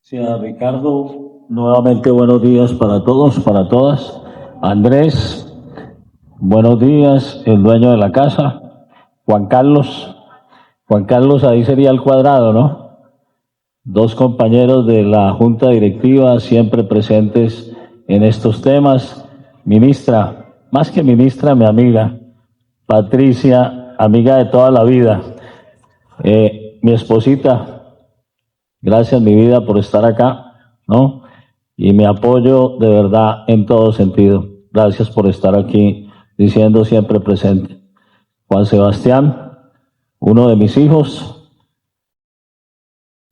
Sí, a Ricardo, nuevamente buenos días para todos, para todas. Andrés, buenos días, el dueño de la casa. Juan Carlos, ahí sería el cuadrado, ¿no? Dos compañeros de la Junta Directiva siempre presentes en estos temas. Ministra, más que ministra, mi amiga, Patricia, amiga de toda la vida. Mi esposita, gracias mi vida por estar acá, ¿no? Y mi apoyo de verdad en todo sentido. Gracias por estar aquí diciendo siempre presente. Juan Sebastián, uno de mis hijos,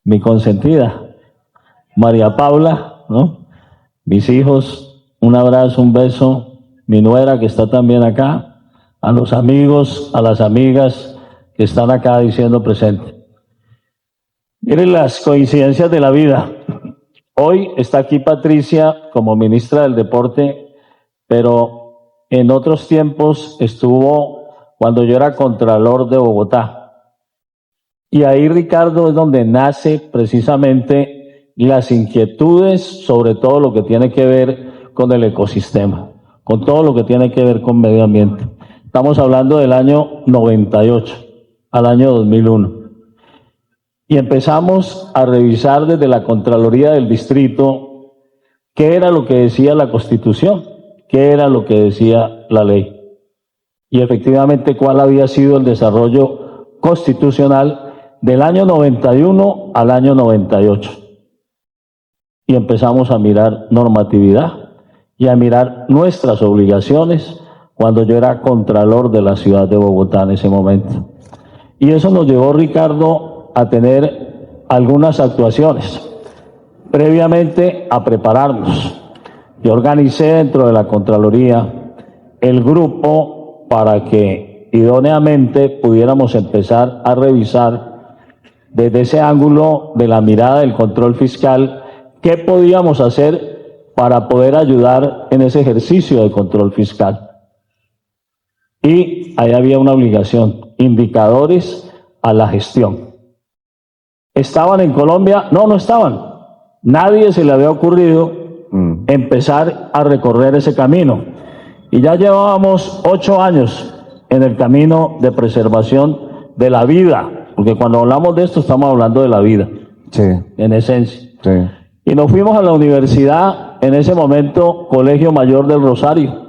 mi consentida. María Paula, ¿no? Mis hijos, un abrazo, un beso. Mi nuera que está también acá. A los amigos, a las amigas que están acá diciendo presente. Miren las coincidencias de la vida. Hoy está aquí Patricia como ministra del Deporte, pero en otros tiempos estuvo cuando yo era contralor de Bogotá. Y ahí, Ricardo, es donde nace precisamente las inquietudes sobre todo lo que tiene que ver con el ecosistema, con todo lo que tiene que ver con medio ambiente. Estamos hablando del año 98 al año 2001. Y empezamos a revisar desde la Contraloría del Distrito qué era lo que decía la Constitución, qué era lo que decía la ley. Y efectivamente cuál había sido el desarrollo constitucional del año 91 al año 98. Y empezamos a mirar normatividad y a mirar nuestras obligaciones cuando yo era contralor de la ciudad de Bogotá en ese momento. Y eso nos llevó, Ricardo, a tener algunas actuaciones. Previamente a prepararnos. Yo organicé dentro de la Contraloría el grupo para que idóneamente pudiéramos empezar a revisar desde ese ángulo de la mirada del control fiscal qué podíamos hacer para poder ayudar en ese ejercicio de control fiscal. Y ahí había una obligación, indicadores a la gestión. ¿Estaban en Colombia? No, no estaban. Nadie se le había ocurrido empezar a recorrer ese camino. Y ya llevábamos 8 años en el camino de preservación de la vida, porque cuando hablamos de esto estamos hablando de la vida, sí, en esencia. Sí. Y nos fuimos a la universidad, en ese momento, Colegio Mayor del Rosario.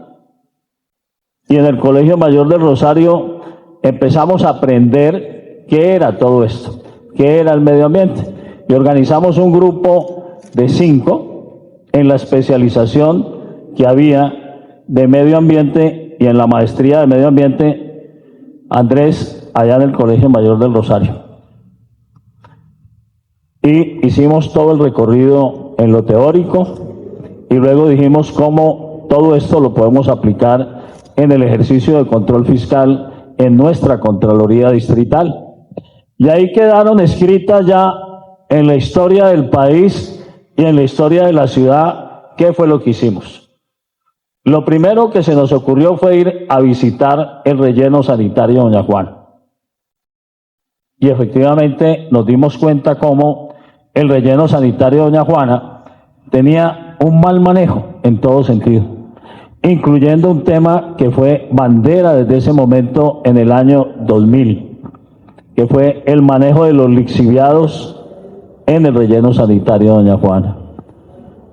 Y en el Colegio Mayor del Rosario empezamos a aprender qué era todo esto, qué era el medio ambiente. Y organizamos un grupo de 5 en la especialización que había de medio ambiente y en la maestría de medio ambiente, Andrés, allá en el Colegio Mayor del Rosario. Y hicimos todo el recorrido en lo teórico y luego dijimos cómo todo esto lo podemos aplicar en el ejercicio de control fiscal en nuestra Contraloría Distrital. Y ahí quedaron escritas ya en la historia del país y en la historia de la ciudad qué fue lo que hicimos. Lo primero que se nos ocurrió fue ir a visitar el relleno sanitario Doña Juana. Y efectivamente nos dimos cuenta cómo el relleno sanitario Doña Juana tenía un mal manejo en todo sentido, incluyendo un tema que fue bandera desde ese momento en el año 2000, que fue el manejo de los lixiviados en el relleno sanitario Doña Juana.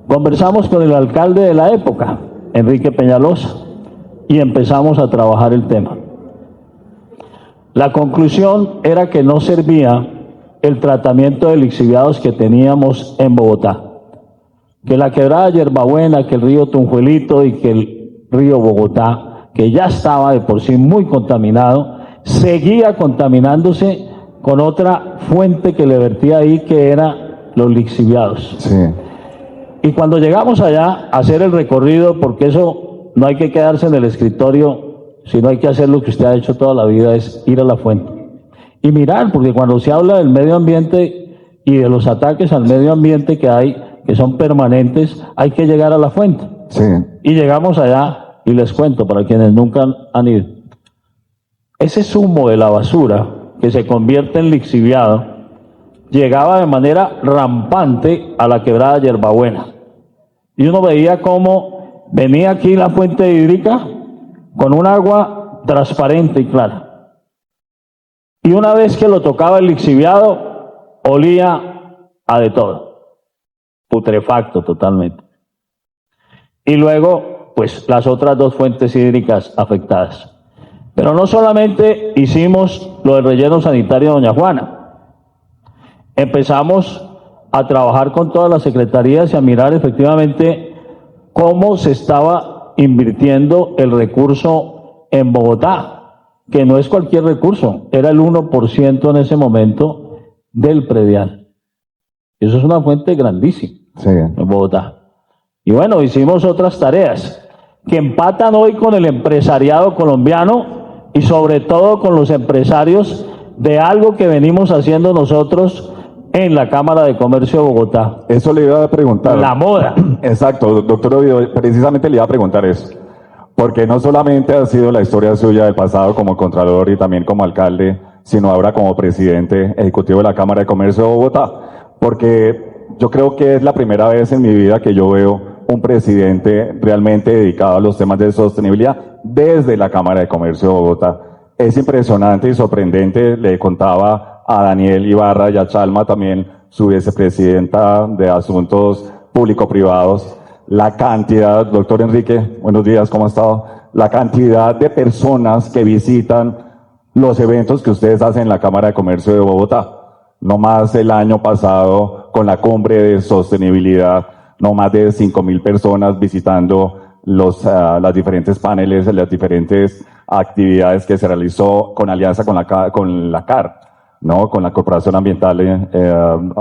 Conversamos con el alcalde de la época, Enrique Peñalosa, y empezamos a trabajar el tema. La conclusión era que no servía el tratamiento de lixiviados que teníamos en Bogotá, que la quebrada Yerbabuena, que el río Tunjuelito y que el río Bogotá, que ya estaba de por sí muy contaminado, seguía contaminándose con otra fuente que le vertía ahí, que era los lixiviados. Sí. Y cuando llegamos allá a hacer el recorrido, porque eso no hay que quedarse en el escritorio, sino hay que hacer lo que usted ha hecho toda la vida, es ir a la fuente. Y mirar, porque cuando se habla del medio ambiente y de los ataques al medio ambiente que hay, que son permanentes, hay que llegar a la fuente. Sí. Y llegamos allá, y les cuento, para quienes nunca han ido, ese zumo de la basura que se convierte en lixiviado, llegaba de manera rampante a la quebrada Yerbabuena. Y uno veía cómo venía aquí la fuente hídrica con un agua transparente y clara. Y una vez que lo tocaba el lixiviado, olía a de todo, putrefacto totalmente. Y luego, pues, las otras dos fuentes hídricas afectadas. Pero no solamente hicimos lo del relleno sanitario de Doña Juana, empezamos a trabajar con todas las secretarías y a mirar efectivamente cómo se estaba invirtiendo el recurso en Bogotá, que no es cualquier recurso, era el 1% en ese momento del predial. Eso es una fuente grandísima, sí, en Bogotá. Y bueno, hicimos otras tareas que empatan hoy con el empresariado colombiano y sobre todo con los empresarios de algo que venimos haciendo nosotros en la Cámara de Comercio de Bogotá. Eso le iba a preguntar. La moda. Exacto, doctor Oviedo, precisamente le iba a preguntar eso. Porque no solamente ha sido la historia suya del pasado como contralor y también como alcalde, sino ahora como presidente ejecutivo de la Cámara de Comercio de Bogotá. Porque yo creo que es la primera vez en mi vida que yo veo un presidente realmente dedicado a los temas de sostenibilidad desde la Cámara de Comercio de Bogotá. Es impresionante y sorprendente, le contaba a Daniel Ibarra y a Chalma también, su vicepresidenta de Asuntos Público-Privados, la cantidad, doctor Enrique, buenos días, ¿cómo ha estado? La cantidad de personas que visitan los eventos que ustedes hacen en la Cámara de Comercio de Bogotá. No más el año pasado, con la cumbre de sostenibilidad, no más de 5.000 personas visitando las diferentes paneles, las diferentes actividades que se realizó con alianza con la CAR, ¿no? Con la Corporación Ambiental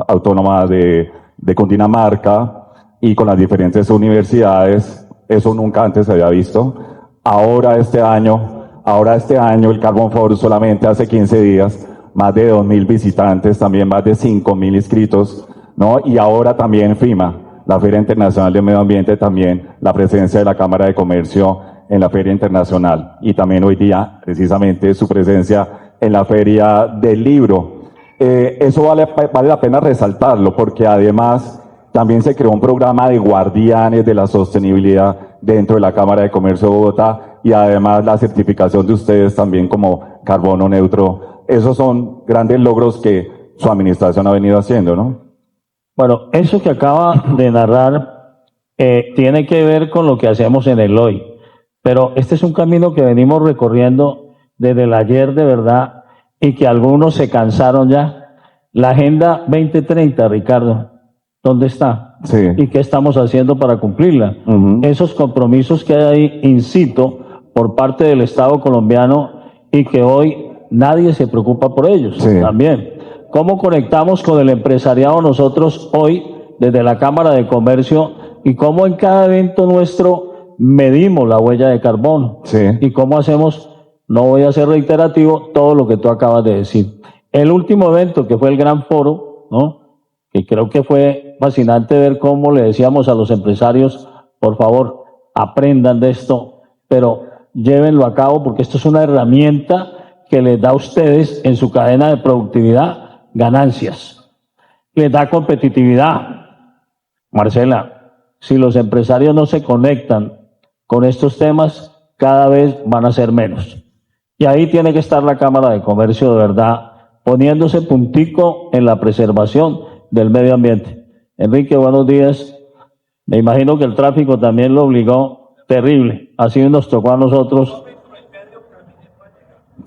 Autónoma de Cundinamarca y con las diferentes universidades. Eso nunca antes se había visto. Ahora este año el Carbon Forum solamente hace 15 días, más de 2.000 visitantes, también más de 5.000 inscritos, ¿no? Y ahora también FIMA, la Feria Internacional de Medio Ambiente, también la presencia de la Cámara de Comercio en la Feria Internacional y también hoy día precisamente su presencia en la Feria del Libro. Eso vale la pena resaltarlo porque además también se creó un programa de guardianes de la sostenibilidad dentro de la Cámara de Comercio de Bogotá y además la certificación de ustedes también como carbono neutro. Esos son grandes logros que su administración ha venido haciendo, ¿no? Bueno, eso que acaba de narrar tiene que ver con lo que hacemos en el hoy, pero este es un camino que venimos recorriendo desde el ayer de verdad y que algunos se cansaron ya. La Agenda 2030, Ricardo, ¿dónde está? Sí. ¿Y qué estamos haciendo para cumplirla? Esos compromisos que hay ahí, incito, por parte del Estado colombiano y que hoy nadie se preocupa por ellos, sí, también. ¿Cómo conectamos con el empresariado nosotros hoy desde la Cámara de Comercio y cómo en cada evento nuestro medimos la huella de carbono? Sí. Y cómo hacemos, no voy a ser reiterativo, todo lo que tú acabas de decir. El último evento que fue el Gran Foro, ¿no? Que creo que fue fascinante ver cómo le decíamos a los empresarios, por favor, aprendan de esto, pero llévenlo a cabo porque esto es una herramienta que les da a ustedes en su cadena de productividad ganancias, les da competitividad. Marcela, si los empresarios no se conectan con estos temas, cada vez van a ser menos. Y ahí tiene que estar la Cámara de Comercio de verdad, poniéndose puntico en la preservación del medio ambiente. Enrique, buenos días. Me imagino que el tráfico también lo obligó terrible. Así nos tocó a nosotros.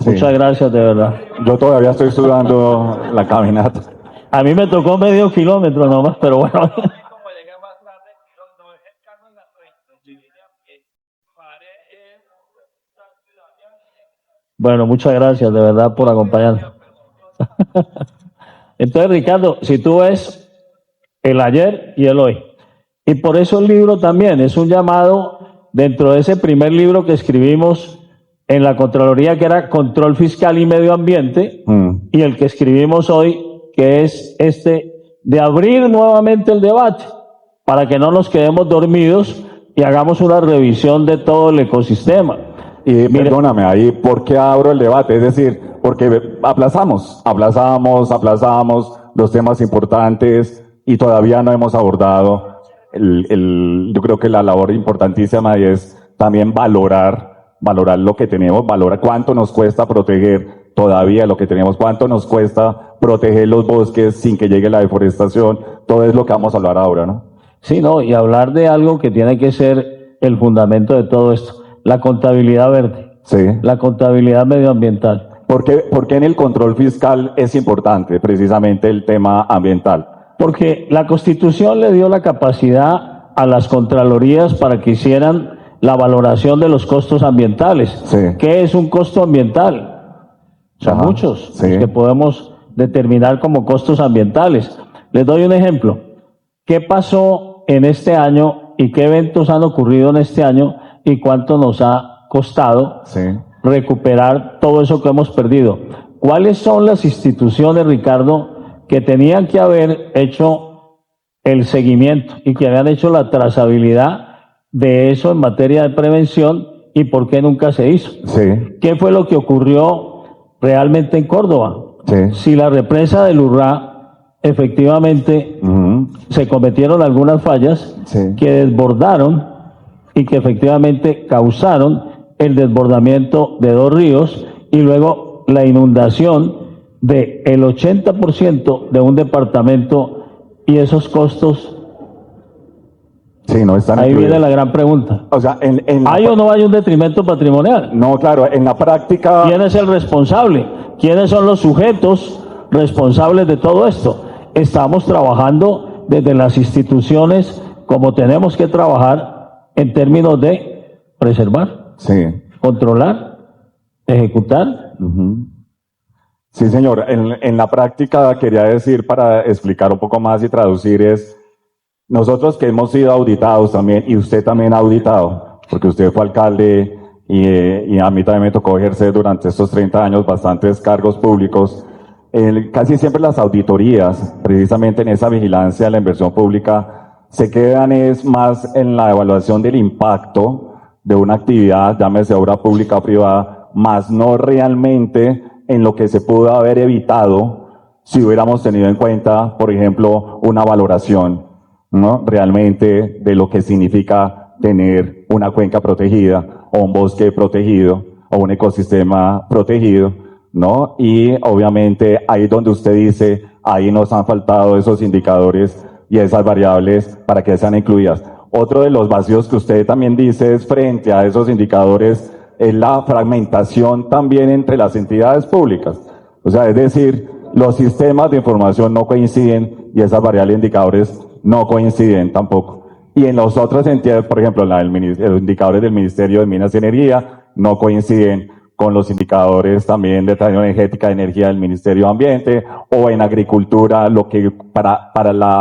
Sí. Muchas gracias, de verdad. Yo todavía estoy sudando la caminata. A mí me tocó medio kilómetro nomás, pero bueno. Bueno, muchas gracias, de verdad, por acompañarnos. Entonces, Ricardo, si tú ves el ayer y el hoy, y por eso el libro también es un llamado dentro de ese primer libro que escribimos en la Contraloría, que era Control Fiscal y Medio Ambiente, y el que escribimos hoy, que es de abrir nuevamente el debate, para que no nos quedemos dormidos y hagamos una revisión de todo el ecosistema. Y perdóname, ahí, ¿por qué abro el debate? Es decir, porque aplazamos, los temas importantes y todavía no hemos abordado yo creo que la labor importantísima es también valorar lo que tenemos, valorar cuánto nos cuesta proteger todavía lo que tenemos, cuánto nos cuesta proteger los bosques sin que llegue la deforestación. Todo es lo que vamos a hablar ahora, ¿no? Sí, no, y hablar de algo que tiene que ser el fundamento de todo esto, la contabilidad verde, Sí. la contabilidad medioambiental. ¿Por qué en el control fiscal es importante precisamente el tema ambiental? Porque la Constitución le dio la capacidad a las Contralorías para que hicieran la valoración de los costos ambientales. Sí. ¿Qué es un costo ambiental? Son Ajá, muchos sí. los que podemos determinar como costos ambientales. Les doy un ejemplo. ¿Qué pasó en este año y qué eventos han ocurrido en este año y cuánto nos ha costado Sí. recuperar todo eso que hemos perdido? ¿Cuáles son las instituciones, Ricardo, que tenían que haber hecho el seguimiento y que habían hecho la trazabilidad de eso en materia de prevención y por qué nunca se hizo? Sí. ¿Qué fue lo que ocurrió realmente en Córdoba? Sí. Si la represa del Urrá efectivamente Ujú. se cometieron algunas fallas Sí. que desbordaron y que efectivamente causaron el desbordamiento de 2 ríos y luego la inundación de el 80% de un departamento, y esos costos, Sí, no están ahí incluidos. viene la gran pregunta. O sea, ¿Hay o no hay un detrimento patrimonial? No, claro, en la práctica. ¿Quién es el responsable? ¿Quiénes son los sujetos responsables de todo esto? Estamos trabajando desde las instituciones como tenemos que trabajar en términos de preservar, Sí. controlar, ejecutar. Ujú. Sí, señor. En la práctica, quería decir, para explicar un poco más y traducir, es nosotros que hemos sido auditados también, y usted también ha auditado, porque usted fue alcalde y a mí también me tocó ejercer durante estos 30 años bastantes cargos públicos. Casi siempre las auditorías, precisamente en esa vigilancia de la inversión pública, se quedan es más en la evaluación del impacto de una actividad, llámese obra pública o privada, más no realmente en lo que se pudo haber evitado si hubiéramos tenido en cuenta, por ejemplo, una valoración, ¿no? Realmente de lo que significa tener una cuenca protegida o un bosque protegido o un ecosistema protegido, ¿no? Y obviamente ahí es donde usted dice, ahí nos han faltado esos indicadores y esas variables para que sean incluidas. Otro de los vacíos que usted también dice es frente a esos indicadores es la fragmentación también entre las entidades públicas. O sea, es decir, los sistemas de información no coinciden y esas variables indicadores no coinciden tampoco. Y en las otras entidades, por ejemplo, los indicadores del Ministerio de Minas y Energía no coinciden con los indicadores también de transición energética de energía del Ministerio de Ambiente, o en agricultura, lo que para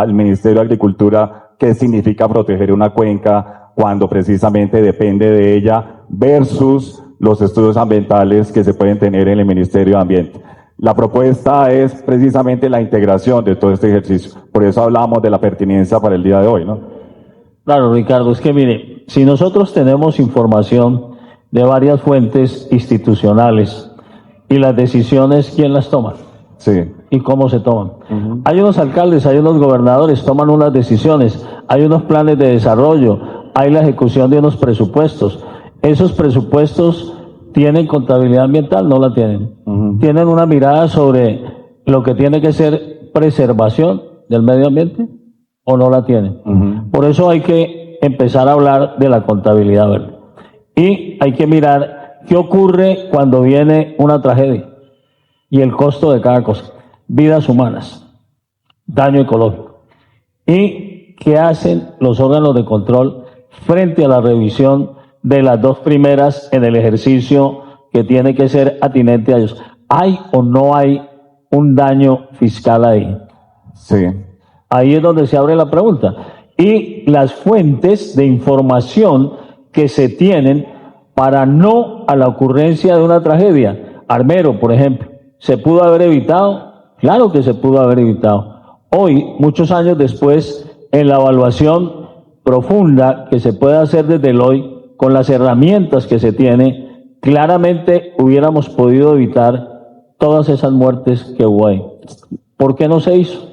el Ministerio de Agricultura, qué significa proteger una cuenca cuando precisamente depende de ella, versus los estudios ambientales que se pueden tener en el Ministerio de Ambiente. La propuesta es precisamente la integración de todo este ejercicio. Por eso hablamos de la pertinencia para el día de hoy, ¿no? Claro, Ricardo, es que mire, si nosotros tenemos información de varias fuentes institucionales y las decisiones, ¿quién las toma? Sí. ¿Y cómo se toman? Ujú. Hay unos alcaldes, hay unos gobernadores, toman unas decisiones, hay unos planes de desarrollo, hay la ejecución de unos presupuestos. Esos presupuestos tienen contabilidad ambiental, no la tienen. Ujú. ¿Tienen una mirada sobre lo que tiene que ser preservación del medio ambiente o no la tienen? Ujú. Por eso hay que empezar a hablar de la contabilidad verde. Y hay que mirar qué ocurre cuando viene una tragedia y el costo de cada cosa. Vidas humanas, daño ecológico. ¿Y qué hacen los órganos de control frente a la revisión de las 2 primeras en el ejercicio que tiene que ser atinente a ellos? ¿Hay o no hay un daño fiscal ahí? Sí. Ahí es donde se abre la pregunta. Y las fuentes de información que se tienen para no a la ocurrencia de una tragedia. Armero, por ejemplo, ¿se pudo haber evitado? Claro que se pudo haber evitado. Hoy, muchos años después, en la evaluación profunda que se puede hacer desde el hoy, con las herramientas que se tiene, claramente hubiéramos podido evitar todas esas muertes que hubo ahí. ¿Por qué no se hizo?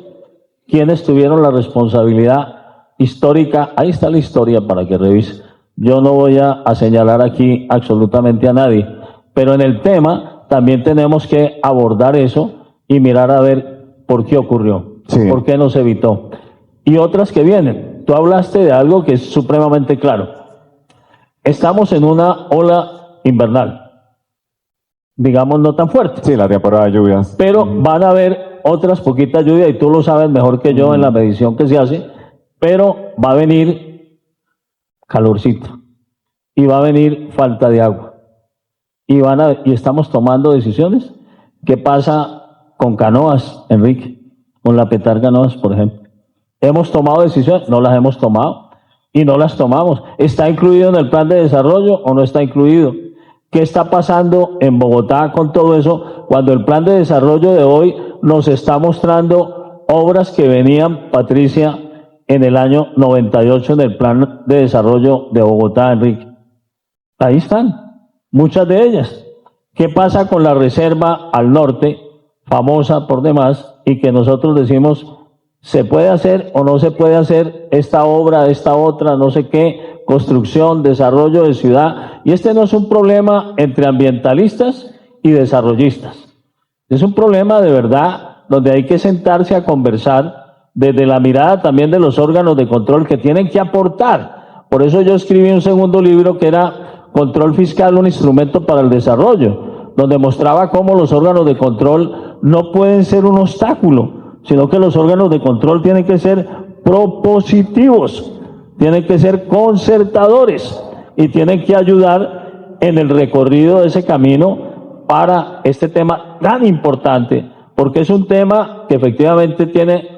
¿Quiénes tuvieron la responsabilidad histórica? Ahí está la historia para que revise. Yo no voy a señalar aquí absolutamente a nadie, pero en el tema también tenemos que abordar eso y mirar a ver por qué ocurrió, Sí. por qué no se evitó. Y otras que vienen. Tú hablaste de algo que es supremamente claro. Estamos en una ola invernal, digamos no tan fuerte, Sí, la temporada de lluvias. pero van a haber otras poquitas lluvias y tú lo sabes mejor que yo en la medición que se hace, pero va a venir calorcito y va a venir falta de agua y estamos tomando decisiones. ¿Qué pasa con canoas, Enrique? Con la Petar Canoas, por ejemplo. ¿Hemos tomado decisiones? No las hemos tomado y no las tomamos. ¿Está incluido en el plan de desarrollo o no está incluido? ¿Qué está pasando en Bogotá con todo eso cuando el plan de desarrollo de hoy nos está mostrando obras que venían, Patricia, en el año 98 en el plan de desarrollo de Bogotá, Enrique? Ahí están, muchas de ellas. ¿Qué pasa con la reserva al norte, famosa por demás, y que nosotros decimos, ¿se puede hacer o no se puede hacer esta obra, esta otra, no sé qué, construcción, desarrollo de ciudad? Y este no es un problema entre ambientalistas y desarrollistas. Es un problema de verdad donde hay que sentarse a conversar desde la mirada también de los órganos de control que tienen que aportar. Por eso yo escribí un segundo libro que era Control Fiscal, un instrumento para el desarrollo, donde mostraba cómo los órganos de control no pueden ser un obstáculo, sino que los órganos de control tienen que ser propositivos, tienen que ser concertadores y tienen que ayudar en el recorrido de ese camino para este tema tan importante, porque es un tema que efectivamente tiene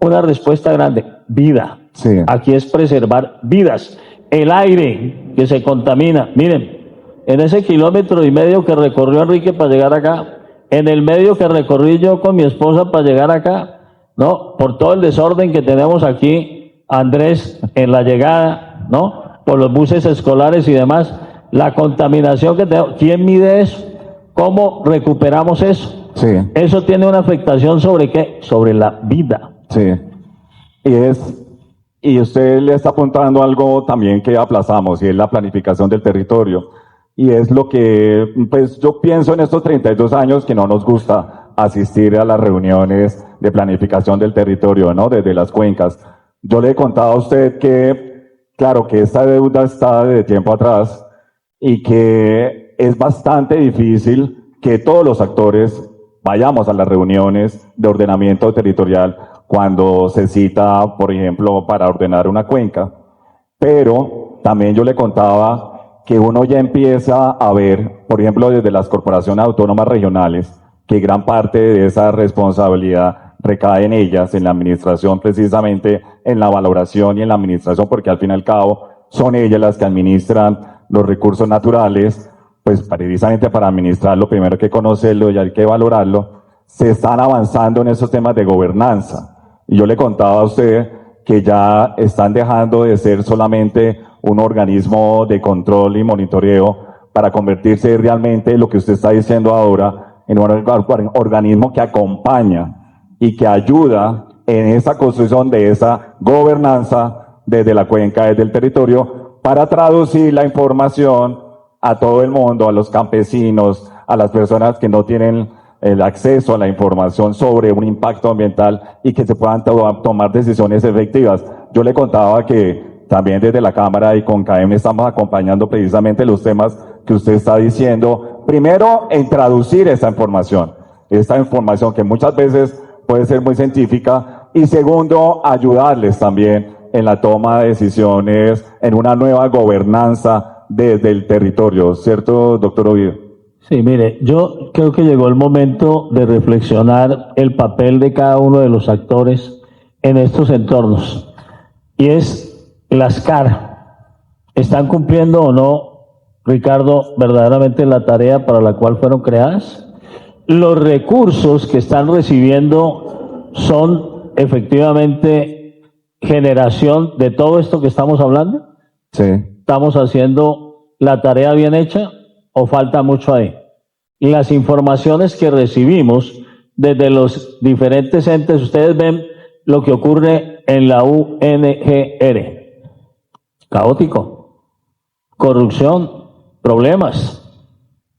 una respuesta grande: vida. Sí. Aquí es preservar vidas. El aire que se contamina, miren, en ese 1,5 kilómetros que recorrió Enrique para llegar acá, en el medio que recorrí yo con mi esposa para llegar acá, ¿no? Por todo el desorden que tenemos aquí, Andrés, en la llegada, ¿no? Por los buses escolares y demás, la contaminación que tenemos. ¿Quién mide eso? ¿Cómo recuperamos eso? Sí. Eso tiene una afectación ¿sobre qué? Sobre la vida. Sí. Y usted le está apuntando algo también que aplazamos, y es la planificación del territorio. Y es lo que, pues yo pienso en estos 32 años que no nos gusta asistir a las reuniones de planificación del territorio, ¿no? Desde las cuencas. Yo le he contado a usted que, claro, que esta deuda está de tiempo atrás y que es bastante difícil que todos los actores vayamos a las reuniones de ordenamiento territorial cuando se cita, por ejemplo, para ordenar una cuenca. Pero también yo le contaba que uno ya empieza a ver, por ejemplo, desde las corporaciones autónomas regionales, que gran parte de esa responsabilidad recae en ellas, en la administración, precisamente en la valoración y en la administración, porque al fin y al cabo son ellas las que administran los recursos naturales. Pues precisamente para administrarlo, primero hay que conocerlo y hay que valorarlo. Se están avanzando en esos temas de gobernanza. Y yo le contaba a usted que ya están dejando de ser solamente un organismo de control y monitoreo para convertirse realmente en lo que usted está diciendo ahora, en un organismo que acompaña y que ayuda en esa construcción de esa gobernanza desde la cuenca, desde el territorio, para traducir la información a todo el mundo, a los campesinos, a las personas que no tienen el acceso a la información sobre un impacto ambiental y que se puedan tomar decisiones efectivas. Yo le contaba que también desde la Cámara y con CAEM estamos acompañando precisamente los temas que usted está diciendo. Primero, en traducir esta información que muchas veces puede ser muy científica, y segundo, ayudarles también en la toma de decisiones, en una nueva gobernanza desde el territorio, ¿cierto, doctor Ovidio? Sí, mire, yo creo que llegó el momento de reflexionar el papel de cada uno de los actores en estos entornos. Y es las CAR. ¿Están cumpliendo o no, Ricardo, verdaderamente la tarea para la cual fueron creadas? ¿Los recursos que están recibiendo son efectivamente generación de todo esto que estamos hablando? Sí. ¿Estamos haciendo la tarea bien hecha o falta mucho ahí? Las informaciones que recibimos desde los diferentes entes. Ustedes ven lo que ocurre en la UNGR. Caótico, corrupción, problemas,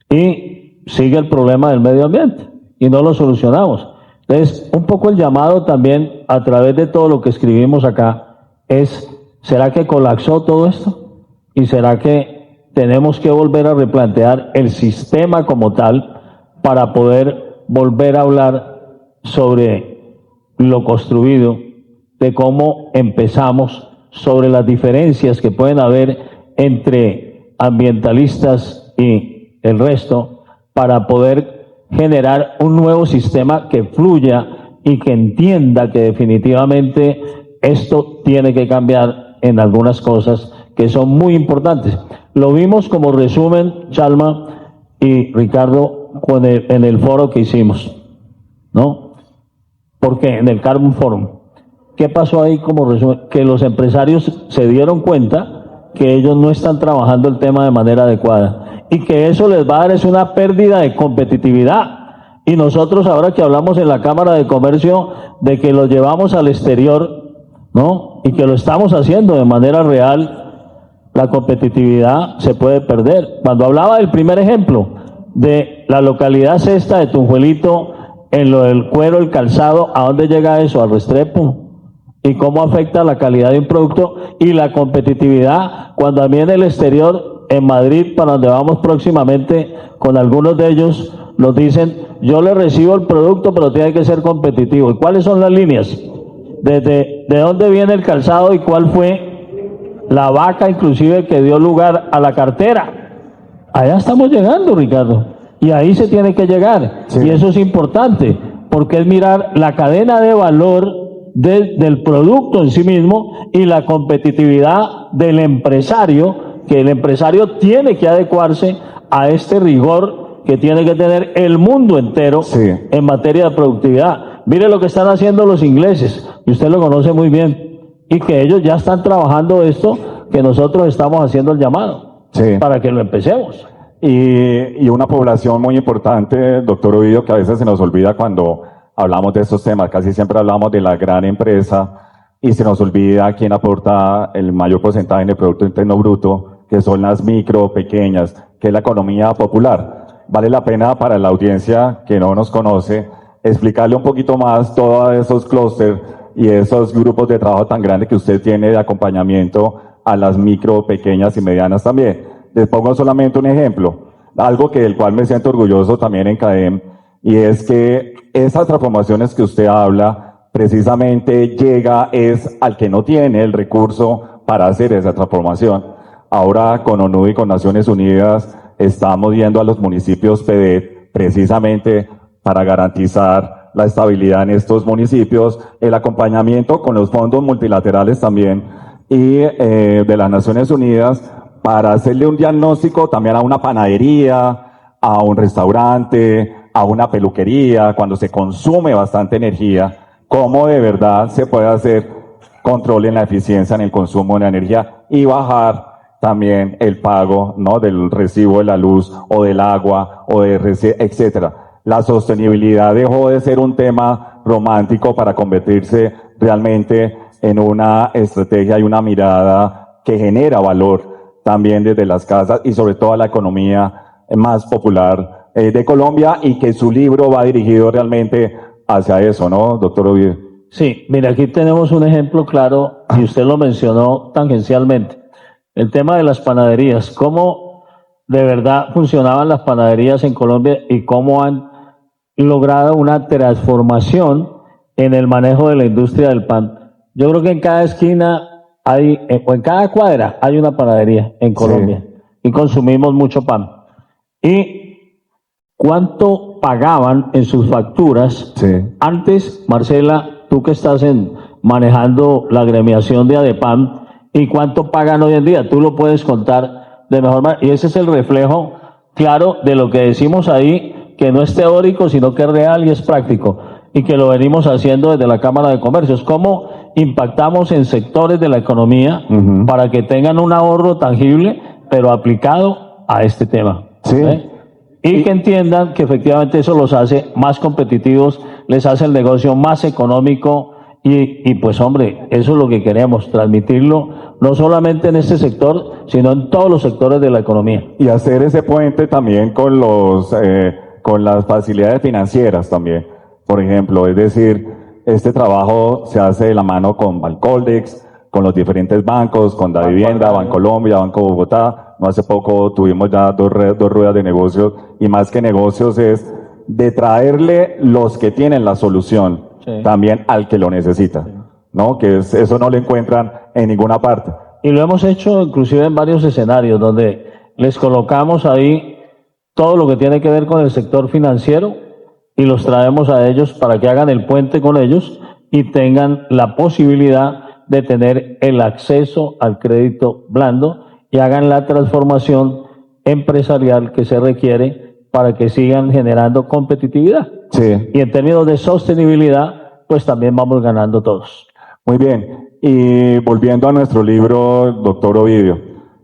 y sigue el problema del medio ambiente y no lo solucionamos. Entonces, un poco el llamado también a través de todo lo que escribimos acá es, ¿será que colapsó todo esto? ¿Y será que tenemos que volver a replantear el sistema como tal para poder volver a hablar sobre lo construido, de cómo empezamos, sobre las diferencias que pueden haber entre ambientalistas y el resto, para poder generar un nuevo sistema que fluya y que entienda que definitivamente esto tiene que cambiar en algunas cosas que son muy importantes. Lo vimos como resumen, Chalma y Ricardo, en el foro que hicimos, ¿no? Porque en el Carbon Forum, ¿qué pasó ahí como resumen? Que los empresarios se dieron cuenta que ellos no están trabajando el tema de manera adecuada y que eso les va a dar es una pérdida de competitividad. Y nosotros ahora que hablamos en la Cámara de Comercio de que lo llevamos al exterior, ¿no? Y que lo estamos haciendo de manera real, la competitividad se puede perder. Cuando hablaba del primer ejemplo de la localidad sexta de Tunjuelito, en lo del cuero, el calzado, ¿a dónde llega eso? Al Restrepo. Y cómo afecta la calidad de un producto y la competitividad cuando a mí en el exterior, en Madrid, para donde vamos próximamente, con algunos de ellos, nos dicen, yo le recibo el producto, pero tiene que ser competitivo. ¿Y cuáles son las líneas? ¿De dónde viene el calzado y cuál fue la vaca inclusive que dio lugar a la cartera? Allá estamos llegando, Ricardo, y ahí se tiene que llegar. Sí. Y eso es importante, porque es mirar la cadena de valor del producto en sí mismo y la competitividad del empresario, que el empresario tiene que adecuarse a este rigor que tiene que tener el mundo entero, sí, en materia de productividad. Mire lo que están haciendo los ingleses, y usted lo conoce muy bien, y que ellos ya están trabajando esto, que nosotros estamos haciendo el llamado, sí, para que lo empecemos. Y una población muy importante, doctor Ovidio, que a veces se nos olvida cuando hablamos de estos temas. Casi siempre hablamos de la gran empresa y se nos olvida quién aporta el mayor porcentaje en el Producto Interno Bruto, que son las micro, pequeñas, que es la economía popular. Vale la pena para la audiencia que no nos conoce explicarle un poquito más todos esos clústeres y esos grupos de trabajo tan grandes que usted tiene de acompañamiento a las micro, pequeñas y medianas también. Les pongo solamente un ejemplo, algo que del cual me siento orgulloso también en CADEM, y es que esas transformaciones que usted habla precisamente llega es al que no tiene el recurso para hacer esa transformación. Ahora con ONU y con Naciones Unidas estamos yendo a los municipios PEDET precisamente para garantizar la estabilidad en estos municipios, el acompañamiento con los fondos multilaterales también y de las Naciones Unidas para hacerle un diagnóstico también a una panadería, a un restaurante, a una peluquería, cuando se consume bastante energía, cómo de verdad se puede hacer control en la eficiencia en el consumo de la energía y bajar también el pago, ¿no?, del recibo de la luz o del agua o de etcétera. La sostenibilidad dejó de ser un tema romántico para convertirse realmente en una estrategia y una mirada que genera valor también desde las casas y sobre todo a la economía más popular de Colombia, y que su libro va dirigido realmente hacia eso, ¿no, doctor Ovidio? Sí, mira, aquí tenemos un ejemplo claro, y usted lo mencionó tangencialmente, el tema de las panaderías, cómo de verdad funcionaban las panaderías en Colombia y cómo han logrado una transformación en el manejo de la industria del pan. Yo creo que en cada esquina hay, o en cada cuadra hay una panadería en Colombia, sí, y consumimos mucho pan. Y ¿cuánto pagaban en sus facturas? Sí. Antes, Marcela, tú que estás manejando la agremiación de ADEPAM, ¿y cuánto pagan hoy en día? Tú lo puedes contar de mejor manera. Y ese es el reflejo claro de lo que decimos ahí, que no es teórico, sino que es real y es práctico. Y que lo venimos haciendo desde la Cámara de Comercio. Es cómo impactamos en sectores de la economía para que tengan un ahorro tangible, pero aplicado a este tema. Sí. Y que entiendan que efectivamente eso los hace más competitivos, les hace el negocio más económico y pues hombre, eso es lo que queremos, transmitirlo no solamente en este sector, sino en todos los sectores de la economía. Y hacer ese puente también con con las facilidades financieras también. Por ejemplo, es decir, este trabajo se hace de la mano con Bancoldex, con los diferentes bancos, con Davivienda, Bancolombia, Banco Bogotá. No hace poco tuvimos ya dos ruedas de negocios, y más que negocios es de traerle los que tienen la solución también al que lo necesita, ¿no? Que eso no lo encuentran en ninguna parte. Y lo hemos hecho inclusive en varios escenarios donde les colocamos ahí todo lo que tiene que ver con el sector financiero y los traemos a ellos para que hagan el puente con ellos y tengan la posibilidad de tener el acceso al crédito blando y hagan la transformación empresarial que se requiere para que sigan generando competitividad. Sí. Y en términos de sostenibilidad, pues también vamos ganando todos. Muy bien. Y volviendo a nuestro libro, doctor Ovidio,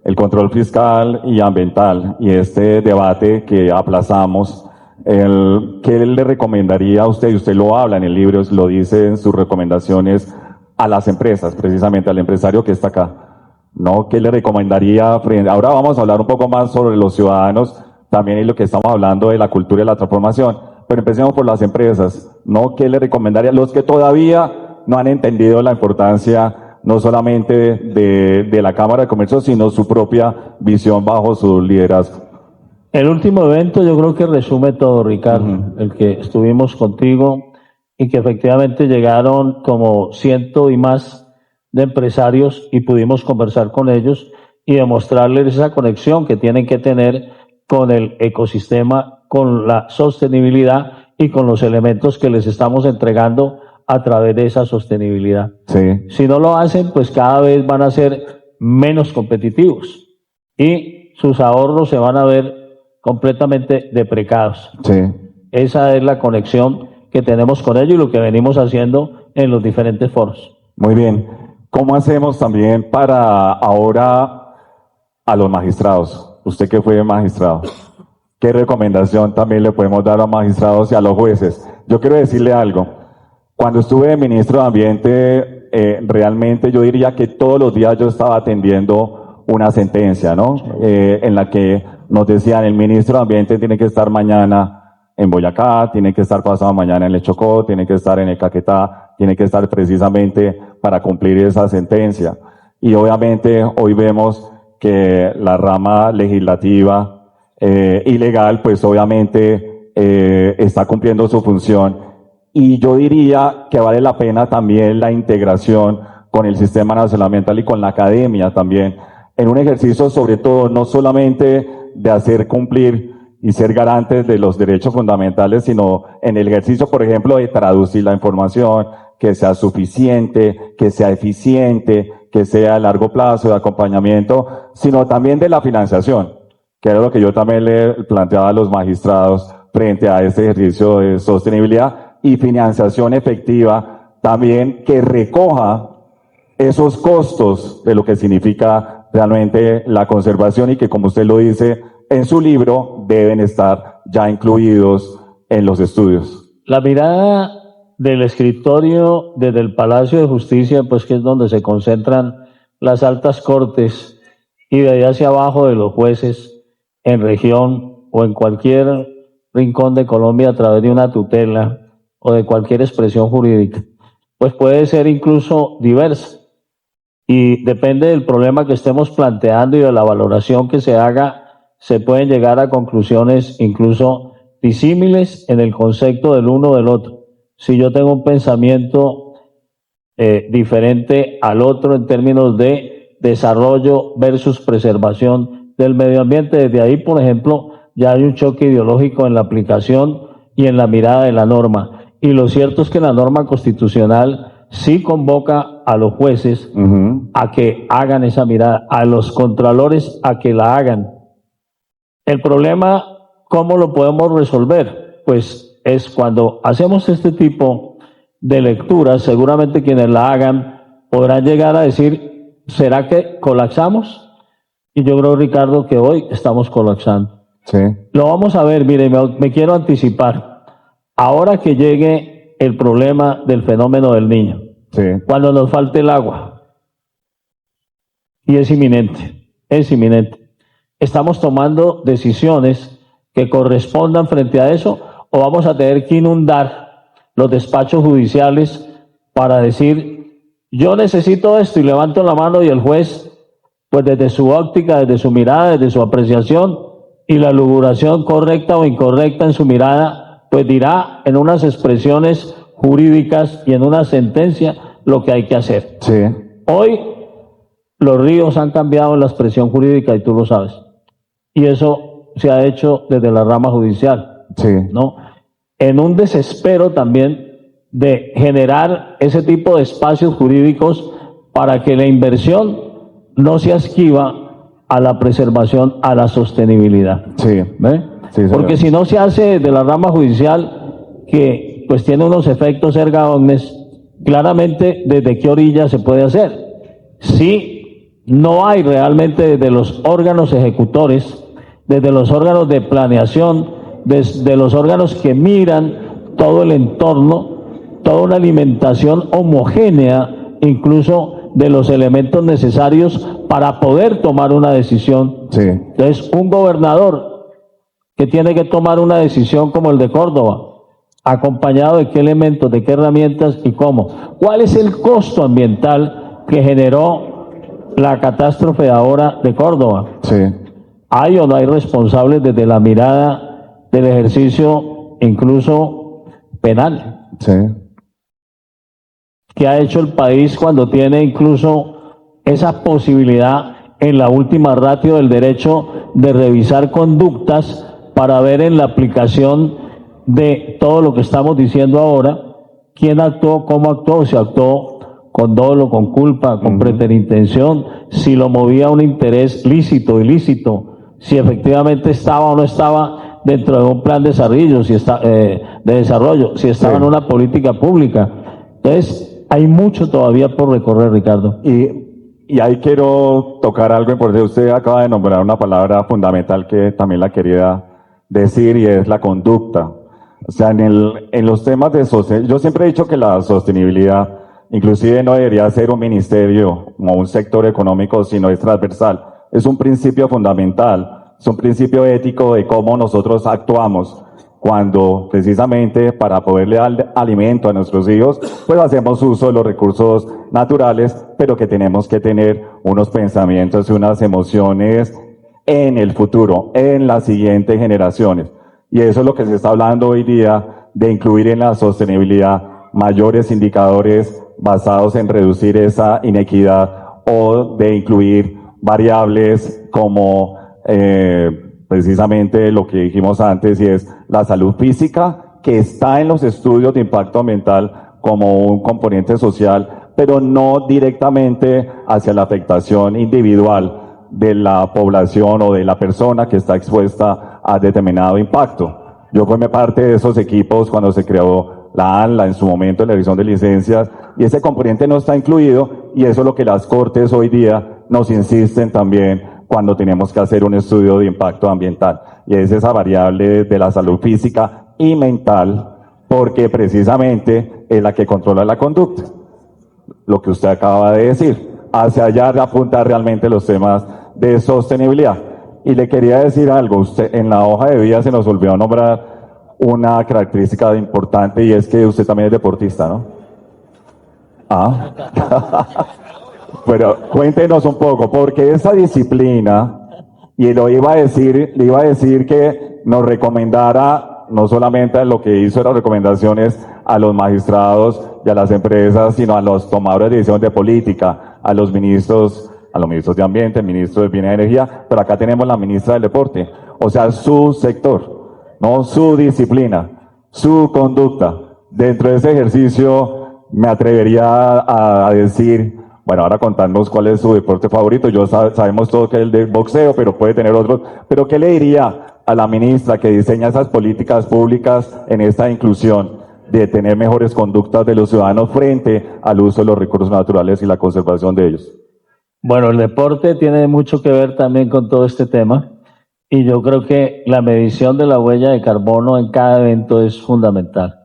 el control fiscal y ambiental, y este debate que aplazamos, ¿qué le recomendaría a usted? Y usted lo habla en el libro, lo dice en sus recomendaciones a las empresas, precisamente al empresario que está acá, ¿no? ¿Qué le recomendaría? Ahora vamos a hablar un poco más sobre los ciudadanos, también y lo que estamos hablando de la cultura y la transformación, pero empecemos por las empresas, ¿no? ¿Qué le recomendaría a los que todavía no han entendido la importancia no solamente de la Cámara de Comercio, sino su propia visión bajo su liderazgo? El último evento yo creo que resume todo, Ricardo, el que estuvimos contigo y que efectivamente llegaron como 100 y más de empresarios y pudimos conversar con ellos y demostrarles esa conexión que tienen que tener con el ecosistema, con la sostenibilidad y con los elementos que les estamos entregando a través de esa sostenibilidad. Sí. Si no lo hacen, pues cada vez van a ser menos competitivos y sus ahorros se van a ver completamente deprecados. Sí. Esa es la conexión que tenemos con ellos y lo que venimos haciendo en los diferentes foros. Muy bien. ¿Cómo hacemos también para ahora a los magistrados? Usted que fue magistrado, ¿qué recomendación también le podemos dar a los magistrados y a los jueces? Yo quiero decirle algo. Cuando estuve ministro de Ambiente, realmente yo diría que todos los días yo estaba atendiendo una sentencia, ¿no? En la que nos decían, el ministro de Ambiente tiene que estar mañana en Boyacá, tiene que estar pasado mañana en el Chocó, tiene que estar en el Caquetá, tiene que estar precisamente para cumplir esa sentencia. Y obviamente hoy vemos que la rama legislativa y legal, pues obviamente está cumpliendo su función. Y yo diría que vale la pena también la integración con el Sistema Nacional Ambiental y con la academia también, en un ejercicio sobre todo no solamente de hacer cumplir y ser garantes de los derechos fundamentales, sino en el ejercicio, por ejemplo, de traducir la información, que sea suficiente, que sea eficiente, que sea a largo plazo de acompañamiento, sino también de la financiación, que era lo que yo también le planteaba a los magistrados frente a este ejercicio de sostenibilidad y financiación efectiva, también que recoja esos costos de lo que significa realmente la conservación y que, como usted lo dice en su libro, deben estar ya incluidos en los estudios. La mirada del escritorio desde el Palacio de Justicia, pues que es donde se concentran las altas cortes, y de ahí hacia abajo de los jueces en región o en cualquier rincón de Colombia a través de una tutela o de cualquier expresión jurídica, pues puede ser incluso diversa y depende del problema que estemos planteando y de la valoración que se haga, se pueden llegar a conclusiones incluso disímiles en el concepto del uno o del otro. Si yo tengo un pensamiento diferente al otro en términos de desarrollo versus preservación del medio ambiente, desde ahí, por ejemplo, ya hay un choque ideológico en la aplicación y en la mirada de la norma. Y lo cierto es que la norma constitucional sí convoca a los jueces a que hagan esa mirada, a los contralores a que la hagan. El problema, ¿cómo lo podemos resolver? Pues es cuando hacemos este tipo de lecturas, seguramente quienes la hagan podrán llegar a decir, ¿será que colapsamos? Y yo creo, Ricardo, que hoy estamos colapsando. Sí, Lo vamos a ver, mire, me quiero anticipar. Ahora que llegue el problema del fenómeno del niño, sí, cuando nos falte el agua, y es inminente, estamos tomando decisiones que correspondan frente a eso, o vamos a tener que inundar los despachos judiciales para decir, yo necesito esto y levanto la mano y el juez, pues desde su óptica, desde su mirada, desde su apreciación y la luguración correcta o incorrecta en su mirada, pues dirá en unas expresiones jurídicas y en una sentencia lo que hay que hacer. sí, Hoy los ríos han cambiado en la expresión jurídica y tú lo sabes. Y eso se ha hecho desde la rama judicial, sí, ¿no? En un desespero también de generar ese tipo de espacios jurídicos para que la inversión no se esquiva a la preservación, a la sostenibilidad. sí, ¿Ve? Sí, señor. Porque si no se hace de la rama judicial, que pues tiene unos efectos erga omnes, claramente desde qué orilla se puede hacer. Si no hay realmente desde los órganos ejecutores, desde los órganos de planeación, desde los órganos que miran todo el entorno, toda una alimentación homogénea, incluso de los elementos necesarios para poder tomar una decisión. Sí, Entonces, un gobernador que tiene que tomar una decisión como el de Córdoba, acompañado de qué elementos, de qué herramientas y cómo. ¿Cuál es el costo ambiental que generó la catástrofe ahora de Córdoba? sí, ¿Hay o no hay responsables desde la mirada del ejercicio incluso penal? sí, ¿Qué ha hecho el país cuando tiene incluso esa posibilidad en la última ratio del derecho de revisar conductas para ver en la aplicación de todo lo que estamos diciendo ahora, quién actuó, cómo actuó, si actuó con dolo, con culpa, con preterintención, si lo movía un interés lícito, ilícito, si efectivamente estaba o no estaba dentro de un plan de desarrollo, si estaba en una política pública. Entonces, hay mucho todavía por recorrer, Ricardo. Y ahí quiero tocar algo importante. Usted acaba de nombrar una palabra fundamental que también la quería decir y es la conducta. O sea, en los temas de sostenibilidad, yo siempre he dicho que la sostenibilidad inclusive no debería ser un ministerio o un sector económico, sino es transversal. Es un principio fundamental, es un principio ético de cómo nosotros actuamos cuando precisamente para poderle dar alimento a nuestros hijos, pues hacemos uso de los recursos naturales, pero que tenemos que tener unos pensamientos y unas emociones en el futuro, en las siguientes generaciones. Y eso es lo que se está hablando hoy día, de incluir en la sostenibilidad mayores indicadores basados en reducir esa inequidad o de incluir variables como precisamente lo que dijimos antes, y es la salud física, que está en los estudios de impacto ambiental como un componente social, pero no directamente hacia la afectación individual de la población o de la persona que está expuesta a determinado impacto. Yo formé parte de esos equipos cuando se creó la ANLA en su momento, en la revisión de licencias, y ese componente no está incluido, y eso es lo que las Cortes hoy día nos insisten también cuando tenemos que hacer un estudio de impacto ambiental, y es esa variable de la salud física y mental, porque precisamente es la que controla la conducta, lo que usted acaba de decir, hacia allá apuntar realmente los temas de sostenibilidad. Y le quería decir algo, usted en la hoja de vida se nos olvidó nombrar una característica importante, y es que usted también es deportista, ¿no? Ah. Pero cuéntenos un poco, porque esa disciplina, y le iba a decir que nos recomendara, no solamente lo que hizo las recomendaciones a los magistrados y a las empresas, sino a los tomadores de decisiones de política, a los ministros de Ambiente, el ministro de Bienes y Energía, pero acá tenemos la ministra del Deporte, o sea, su sector, no su disciplina, su conducta. Dentro de ese ejercicio me atrevería a decir, bueno, ahora contarnos cuál es su deporte favorito. Sabemos todo que es el de boxeo, pero puede tener otros. Pero ¿qué le diría a la ministra que diseña esas políticas públicas en esta inclusión de tener mejores conductas de los ciudadanos frente al uso de los recursos naturales y la conservación de ellos? Bueno, el deporte tiene mucho que ver también con todo este tema, y yo creo que la medición de la huella de carbono en cada evento es fundamental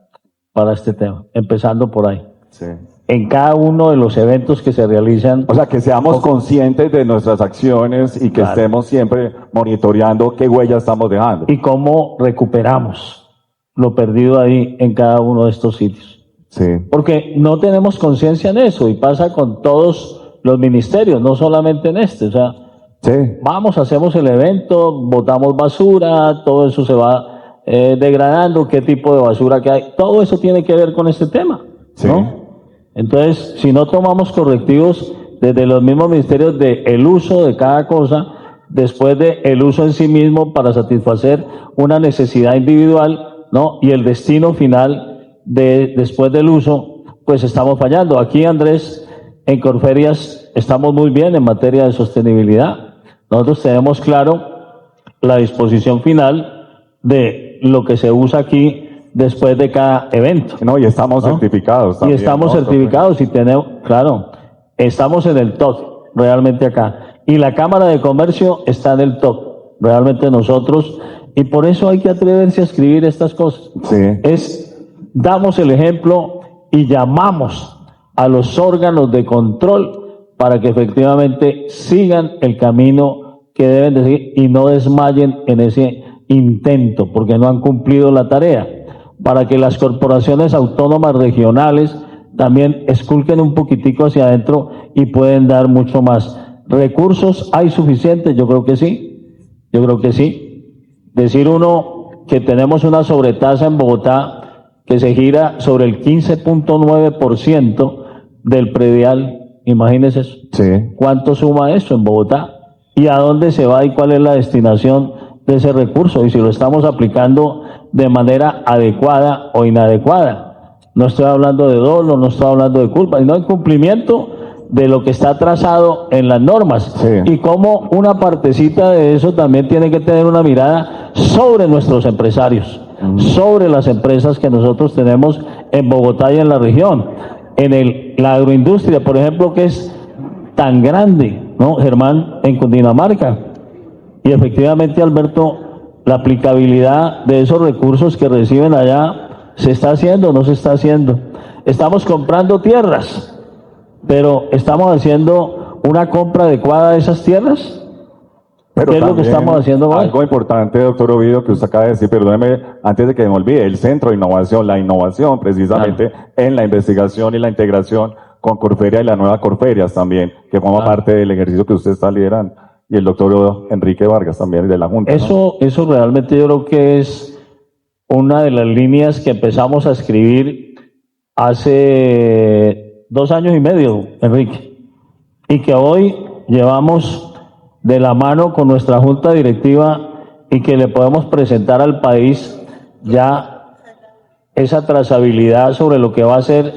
para este tema, empezando por ahí. Sí. En cada uno de los eventos que se realizan. O sea, que seamos conscientes de nuestras acciones y que estemos siempre monitoreando qué huella estamos dejando. Y cómo recuperamos lo perdido ahí en cada uno de estos sitios. Sí. Porque no tenemos conciencia en eso y pasa con todos los ministerios, no solamente en este. O sea, sí. Vamos, hacemos el evento, botamos basura, todo eso se va degradando, qué tipo de basura que hay. Todo eso tiene que ver con este tema, sí. ¿no? Entonces, si no tomamos correctivos desde los mismos ministerios de el uso de cada cosa, después de el uso en sí mismo para satisfacer una necesidad individual, ¿no? Y el destino final después del uso, pues estamos fallando. Aquí, Andrés, en Corferias estamos muy bien en materia de sostenibilidad. Nosotros tenemos claro la disposición final de lo que se usa aquí después de cada evento. No, y estamos certificados también. Y estamos certificados y tenemos, claro, estamos en el top, realmente acá. Y la Cámara de Comercio está en el top, realmente nosotros, y por eso hay que atreverse a escribir estas cosas. Sí. Damos el ejemplo y llamamos a los órganos de control para que efectivamente sigan el camino que deben de seguir y no desmayen en ese intento, porque no han cumplido la tarea. Para que las corporaciones autónomas regionales también esculquen un poquitico hacia adentro y pueden dar mucho más. ¿Recursos hay suficientes? Yo creo que sí. Yo creo que sí. Decir uno que tenemos una sobretasa en Bogotá que se gira sobre el 15.9% del predial. Imagínense eso. Sí. ¿Cuánto suma eso en Bogotá? ¿Y a dónde se va y cuál es la destinación de ese recurso? Y si lo estamos aplicando de manera adecuada o inadecuada. No estoy hablando de dolo, no estoy hablando de culpa, sino de cumplimiento de lo que está trazado en las normas. Sí. Y como una partecita de eso también tiene que tener una mirada sobre nuestros empresarios, sobre las empresas que nosotros tenemos en Bogotá y en la región. En la agroindustria, por ejemplo, que es tan grande, ¿no, Germán? En Cundinamarca. Y efectivamente, Alberto, la aplicabilidad de esos recursos que reciben allá, ¿se está haciendo o no se está haciendo? Estamos comprando tierras, pero ¿estamos haciendo una compra adecuada de esas tierras? Pero ¿qué es lo que estamos haciendo hoy? Algo importante, doctor Ovidio, que usted acaba de decir, perdóneme, antes de que me olvide, el Centro de Innovación, la innovación precisamente en la investigación y la integración con Corferia y la nueva Corferias también, que forma parte del ejercicio que usted está liderando. Y el doctor Enrique Vargas también de la Junta. Eso realmente yo creo que es una de las líneas que empezamos a escribir hace 2 años y medio, Enrique, y que hoy llevamos de la mano con nuestra Junta Directiva y que le podemos presentar al país ya esa trazabilidad sobre lo que va a ser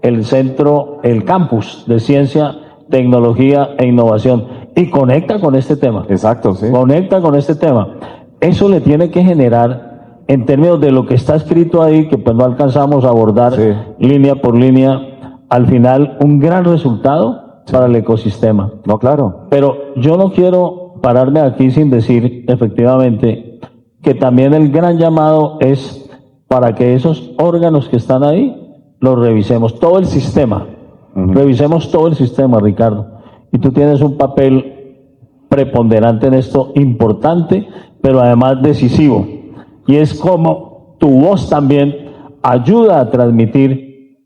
el centro, el campus de ciencia, tecnología e innovación. Y conecta con este tema. Exacto, sí. Conecta con este tema. Eso le tiene que generar, en términos de lo que está escrito ahí, que pues no alcanzamos a abordar línea por línea, al final un gran resultado para el ecosistema. No, claro. Pero yo no quiero pararme aquí sin decir, efectivamente, que también el gran llamado es para que esos órganos que están ahí, los revisemos, todo el sistema. Revisemos todo el sistema, Ricardo. Y tú tienes un papel preponderante en esto, importante, pero además decisivo. Y es como tu voz también ayuda a transmitir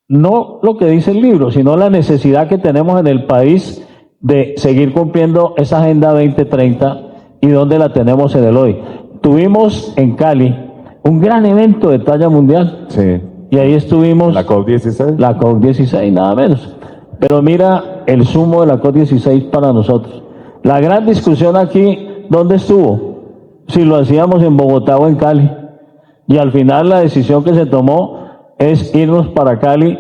no lo que dice el libro, sino la necesidad que tenemos en el país de seguir cumpliendo esa Agenda 2030 y dónde la tenemos en el hoy. Tuvimos en Cali un gran evento de talla mundial. Sí. Y ahí estuvimos. ¿La COP16? La COP16, nada menos. Pero mira el sumo de la COP16 para nosotros. La gran discusión aquí, ¿dónde estuvo? Si lo hacíamos en Bogotá o en Cali. Y al final la decisión que se tomó es irnos para Cali.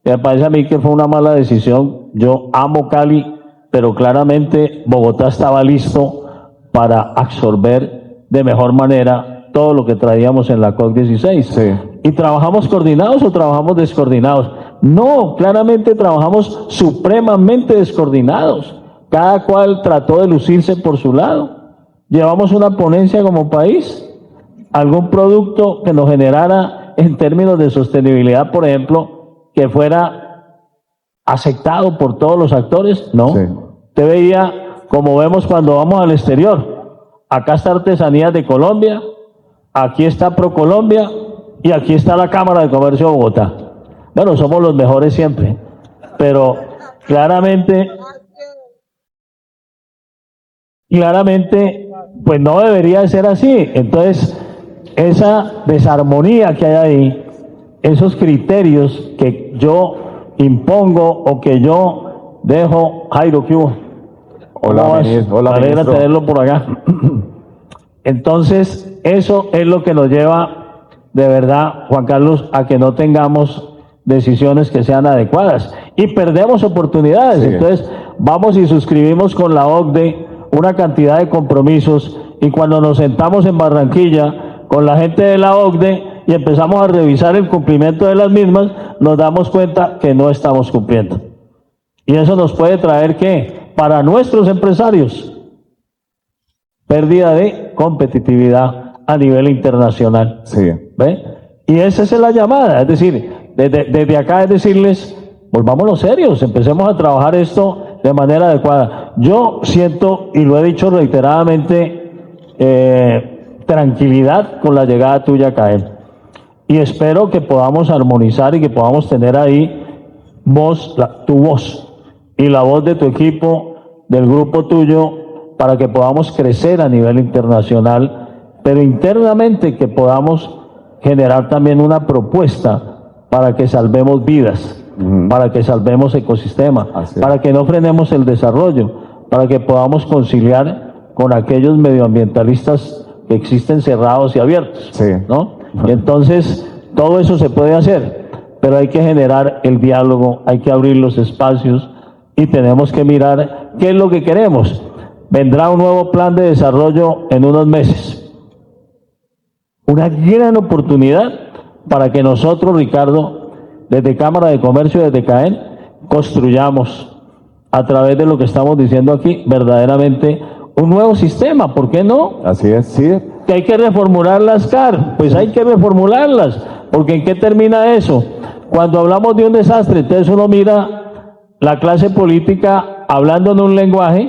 Me parece a mí que fue una mala decisión. Yo amo Cali, pero claramente Bogotá estaba listo para absorber de mejor manera todo lo que traíamos en la COP16. Sí. ¿Y trabajamos coordinados o trabajamos descoordinados? No, claramente trabajamos supremamente descoordinados. Cada cual trató de lucirse por su lado. llevamos una ponencia como país, algún producto que nos generara en términos de sostenibilidad, por ejemplo, que fuera aceptado por todos los actores, ¿no? Sí. Te veía, como vemos cuando vamos al exterior, acá está Artesanías de Colombia, aquí está Procolombia y aquí está la Cámara de Comercio de Bogotá. Bueno, somos los mejores siempre, pero claramente, pues no debería de ser así. Entonces, esa desarmonía que hay ahí, esos criterios que yo impongo o que yo dejo. Jairo, ¿qué hubo? Hola, hola, alegra tenerlo por acá. Entonces, eso es lo que nos lleva, de verdad, Juan Carlos, a que no tengamos decisiones que sean adecuadas y perdemos oportunidades. Sí. Entonces, vamos y suscribimos con la OCDE una cantidad de compromisos y cuando nos sentamos en Barranquilla con la gente de la OCDE y empezamos a revisar el cumplimiento de las mismas, nos damos cuenta que no estamos cumpliendo. Y eso nos puede traer, ¿qué? Para nuestros empresarios, pérdida de competitividad a nivel internacional. Sí. ¿Ve? Y esa es la llamada, es decir, desde acá es decirles, volvámonos serios, empecemos a trabajar esto de manera adecuada. Yo siento, y lo he dicho reiteradamente, tranquilidad con la llegada tuya a CAEM. Y espero que podamos armonizar y que podamos tener ahí tu voz y la voz de tu equipo, del grupo tuyo, para que podamos crecer a nivel internacional, pero internamente que podamos generar también una propuesta para que salvemos vidas, para que salvemos ecosistemas, para que no frenemos el desarrollo, para que podamos conciliar con aquellos medioambientalistas que existen cerrados y abiertos, sí. ¿no? Y entonces, todo eso se puede hacer, pero hay que generar el diálogo, hay que abrir los espacios y tenemos que mirar qué es lo que queremos. Vendrá un nuevo plan de desarrollo en unos meses. Una gran oportunidad para que nosotros, Ricardo, desde Cámara de Comercio, desde CAEN, construyamos a través de lo que estamos diciendo aquí, verdaderamente un nuevo sistema. ¿Por qué no? Así es, sí. Que hay que reformular las CAR, pues hay que reformularlas, porque ¿en qué termina eso? Cuando hablamos de un desastre, entonces uno mira la clase política hablando en un lenguaje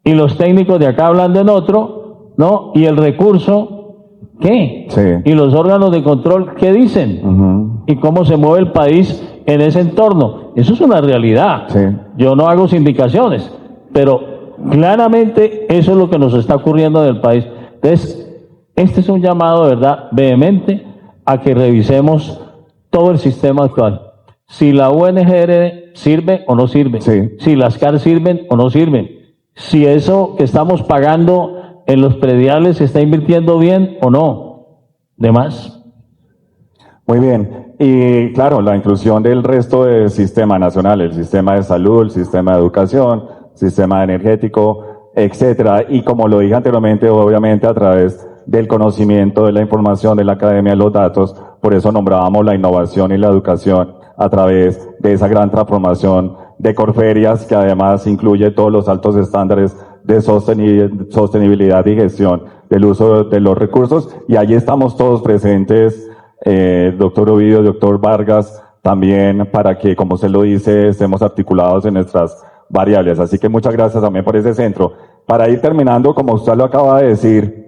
y los técnicos de acá hablando en otro, ¿no? Y el recurso, ¿qué? Sí. Y los órganos de control, ¿qué dicen? Y cómo se mueve el país en ese entorno. Eso es una realidad. Sí. Yo no hago sindicaciones, pero claramente eso es lo que nos está ocurriendo en el país. Entonces, este es un llamado de verdad vehemente a que revisemos todo el sistema actual. Si la UNGR sirve o no sirve, sí. Si las CAR sirven o no sirven, si eso que estamos pagando en los prediales se está invirtiendo bien o no, demás. Muy bien, y claro, la inclusión del resto del sistema nacional, el sistema de salud, el sistema de educación, sistema energético, etcétera, y como lo dije anteriormente, obviamente a través del conocimiento, de la información, de la academia, de los datos, por eso nombrábamos la innovación y la educación a través de esa gran transformación de Corferias, que además incluye todos los altos estándares de sostenibilidad y gestión del uso de los recursos, y allí estamos todos presentes, doctor Ovidio, doctor Vargas, también para que, como se lo dice, estemos articulados en nuestras variables. Así que muchas gracias también por ese centro. Para ir terminando, como usted lo acaba de decir,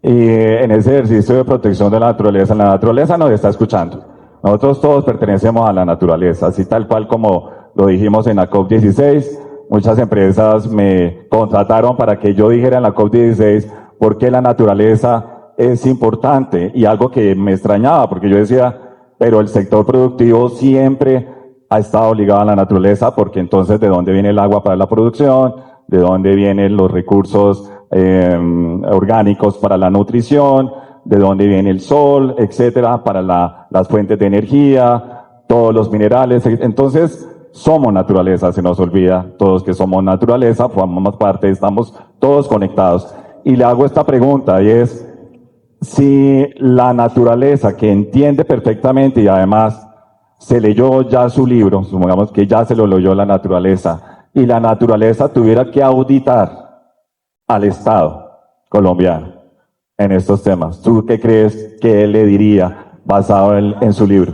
en ese ejercicio de protección de la naturaleza nos está escuchando. Nosotros todos pertenecemos a la naturaleza, así tal cual como lo dijimos en la COP16. Muchas empresas me contrataron para que yo dijera en la COP16 por qué la naturaleza es importante, y algo que me extrañaba, porque yo decía, pero el sector productivo siempre ha estado ligado a la naturaleza, porque entonces ¿de dónde viene el agua para la producción? ¿De dónde vienen los recursos orgánicos para la nutrición? ¿De dónde viene el sol, etcétera, para las fuentes de energía, todos los minerales? Entonces, somos naturaleza, se nos olvida, todos que somos naturaleza, formamos parte, estamos todos conectados. Y le hago esta pregunta, y es, si la naturaleza, que entiende perfectamente y además se leyó ya su libro, supongamos que ya se lo leyó la naturaleza, y la naturaleza tuviera que auditar al Estado, colombiano en estos temas. ¿Tú qué crees que él le diría basado en su libro?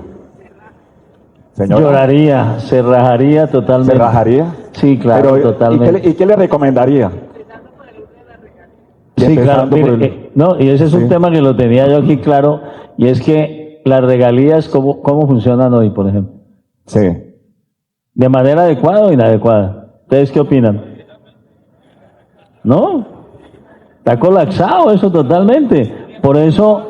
Señora, Lloraría, se rajaría totalmente. ¿se rajaría? Sí, claro, Pero, totalmente. ¿y qué le recomendaría? Y Sí, claro, empezando por mire, no, y ese es un Sí. tema que lo tenía yo aquí claro, y es que las regalías, ¿cómo funcionan hoy, por ejemplo? Sí. ¿De manera adecuada o inadecuada? ¿Ustedes qué opinan? ¿No? Está colapsado eso totalmente. Por eso